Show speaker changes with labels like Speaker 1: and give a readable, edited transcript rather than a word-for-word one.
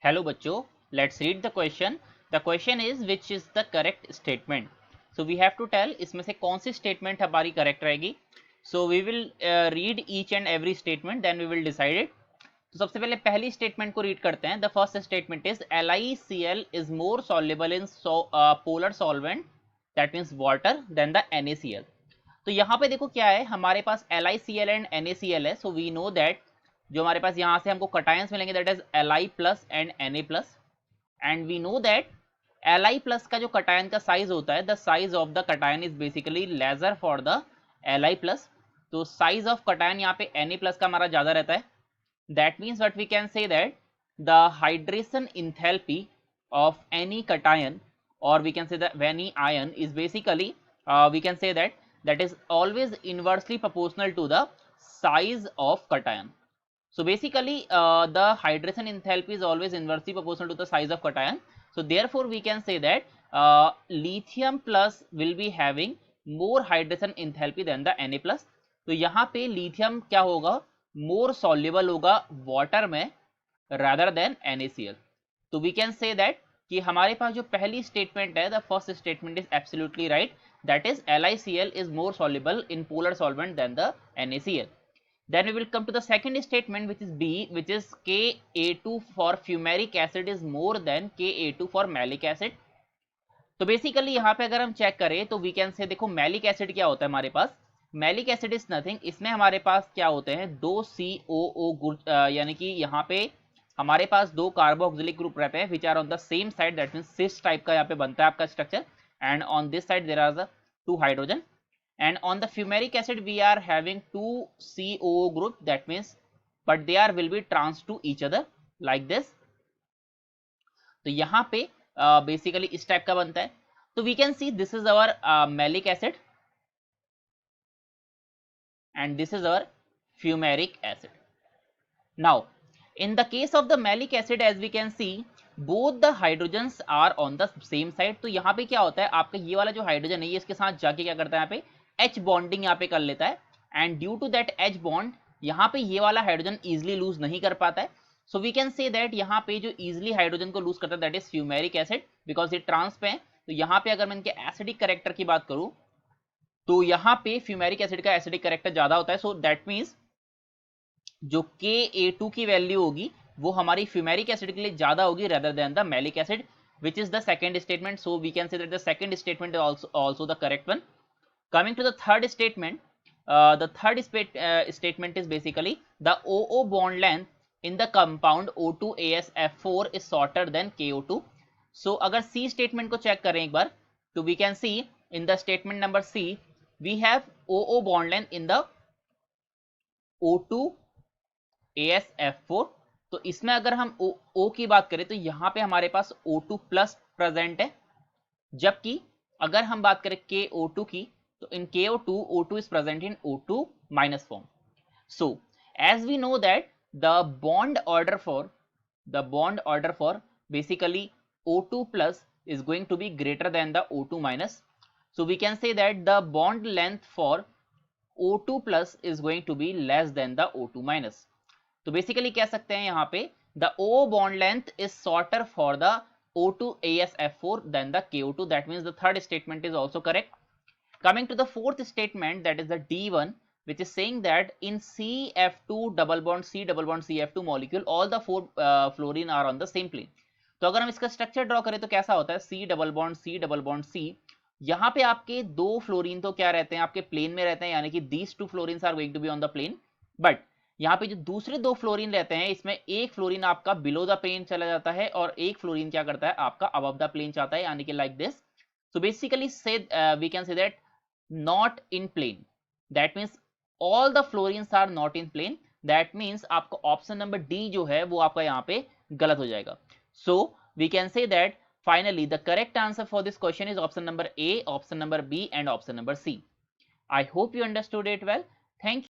Speaker 1: Hello बच्चों, let's read the question. The question is which is the correct statement. So we have to tell इसमें से कौन सी statement हमारी correct रहेगी. So we will read each and every statement, then we will decide it. तो सबसे पहले पहली स्टेटमेंट को रीड करते हैं. The first statement is LiCl is more soluble in polar solvent, that means water, than the NaCl. तो यहाँ पे देखो क्या है, हमारे पास LiCl एंड NaCl है. सो वी नो दैट जो हमारे पास यहाँ से हमको कटायंस मिलेंगे that is Li plus and Na plus. And we know that Li plus का जो कटायन का साइज होता है, the size of the cation is basically larger for the Li plus. तो साइज ऑफ कटायन यहाँ पे Na plus का हमारा ज्यादा रहता है. That means what we can say that the hydration enthalpy of any cation, or we can say that any ion, is basically we can say that is always inversely proportional to the size of cation. So basically the hydration enthalpy is always inversely proportional to the size of cation. So therefore we can say that lithium plus will be having more hydration enthalpy than the Na plus. तो यहाँ पे lithium क्या होगा, more soluble होगा water में rather than NaCl. तो we can say that कि हमारे पास जो पहली स्टेटमेंट है, the first statement is absolutely right, that is LiCl is more soluble in polar solvent than the NaCl. Then we will come to the second statement, which is B, which is Ka2 for fumaric acid is more than Ka2 for malic acid. तो basically यहाँ पे अगर हम check करें तो we can से, देखो malic acid क्या होता है हमारे पास. मैलिक एसिड इज नथिंग, इसमें हमारे पास क्या होते हैं, दो COO यानी कि यहाँ पे हमारे पास दो कार्बोक्सिलिक ग्रुप रहते हैं which are on the same side, that means cis type का यहाँ पे बनता है आपका structure. And on this side there are the two hydrogen. and on the fumaric acid we are having two COO group, that means but they are will be trans to each other like this. तो यहाँ पे basically इस type का बनता है. तो we can see this is our maleic acid and this is our fumaric acid. Now in the case of the malic acid, as we can see both the hydrogens are on the same side. तो यहाँ पे क्या होता है, आपका ये वाला जो हाइड्रोजन है ये इसके साथ जाके क्या करता है, यहाँ पे H बॉन्डिंग यहाँ पे कर लेता है. And due to that H bond यहाँ पे ये वाला हाइड्रोजन इजिली लूज नहीं कर पाता है. So we can say that यहाँ पे जो इजिली हाइड्रोजन को लूज करता है that is fumaric acid, because ये ट्रांस पे है. तो यहाँ पे अगर मैं इनके एसिडिक करेक्टर की बात करूं तो यहाँ पे फ्यूमेरिक एसिड का एसिडिक करेक्टर ज्यादा होता है. सो दैट मीन्स जो Ka2 की वैल्यू होगी वो हमारी फ्यूमेरिक एसिड के लिए ज्यादा होगी rather than the malic acid, which is the second statement. So we can say that the second statement is also the correct one. Coming to the third statement, the third statement is basically the OO bond length in the compound O2AsF4 is shorter than KO2. So अगर C statement को check करें एक बार तो we can see in the statement number C we have OO bond length in the O2AsF4. तो इसमें अगर हम O की बात करें तो यहाँ पे हमारे पास O2 प्लस प्रेजेंट है, जबकि अगर हम बात करें KO2 की तो इन KO2 O2 is present in O2 minus form. So as we know that the bond order for basically O2 plus is going to be greater than the O2 minus. So we can say that the bond length for O2 plus is going to be less than the O2 minus. तो basically कह सकते हैं यहाँ पे the O bond length is shorter for the O2AsF4 than the KO2. That means the third statement is also correct. Coming to the fourth statement, that is the D1, which is saying that in CF2 double bond C double bond CF2 molecule all the four fluorine are on the same plane. तो अगर हम इसका structure draw करें तो कैसा होता है, C double bond C double bond C. यहाँ पे आपके दो फ्लोरीन तो क्या रहते हैं, आपके प्लेन में रहते हैं, यानी कि these two fluorines are going to be on the plane. But यहाँ पे जो दूसरे दो फ्लोरीन रहते हैं इसमें एक फ्लोरीन आपका बिलो द प्लेन चला जाता है और एक फ्लोरीन क्या करता है, आपका अबव द प्लेन जाता है, यानी कि like this. So basically so we can say that not in plane, that means all the fluorines are not in plane. That means आपका ऑप्शन नंबर डी जो है वो आपका यहाँ पे गलत हो जाएगा. So we can say that finally the correct answer for this question is option number A, option number B and option number C. I hope you understood it well. Thank you.